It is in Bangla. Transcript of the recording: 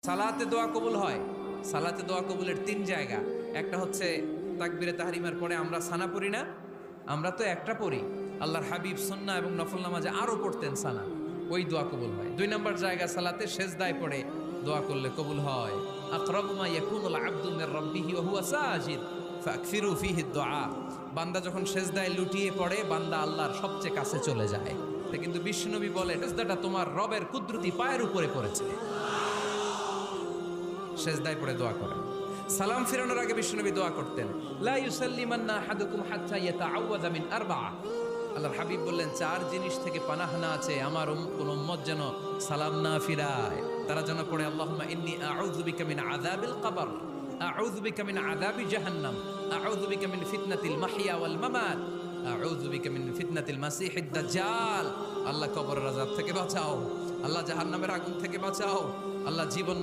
সালাতে দোয়া কবুল হয়। সালাতে দোয়া কবুলের তিন জায়গা। একটা হচ্ছে তাকবীরে তাহরিমার পরে আমরা সানা পড়ি না, আমরা তো একটা পড়ি। আল্লাহর হাবিব সুন্নাহ এবং নফল নামাজে আরো পড়তেন সানা, ওই দোয়া কবুল হয়। দুই নম্বর জায়গা সালাতে সেজদায় পড়ে দোয়া করলে কবুল হয়। আকরাবু মা ইয়াকুনুল আবদু মির রাব্বিহি ওয়া হুয়া সাজিদ ফাকফিরু ফিহি দুআ। বান্দা যখন সেজদায় লুটিয়ে পড়ে, বান্দা আল্লাহর সবচেয়ে কাছে চলে যায়। কিন্তু বিশ্বনবী বলে, সেজদাটা তোমার রবের কুদরতি পায়ের উপরে পড়েছে। সেজদায় পড়ে দোয়া করেন। সালাম ফিরানোর আগে বিশ্বনবী দোয়া করতেন, লা ইউসাল্লিমান্না আহাদুকুম হাত্তা ইয়াতাআওয়াযা মিন আরবা'a। আল্লাহর হাবিব বললেন, চার জিনিস থেকে পানাহ না আছে আমার কোন উম্মত যেন সালাম না ফিরায়। তারা যেন পড়ে, আল্লাহুম্মা ইন্নী আউযু বিকা মিন আযাবিল কবর, আউযু বিকা মিন আযাবি জাহান্নাম, আউযু বিকা মিন ফিতনাতিল মাহইয়া ওয়াল মামাত, আউযু বিকা মিন ফিতনাতিল মাসিহিদ দাজ্জাল। আল্লাহ কবরের আযাব থেকে বাঁচাও, আল্লাহ জাহান্নামের আগুন থেকে বাঁচাও, আল্লাহ জীবন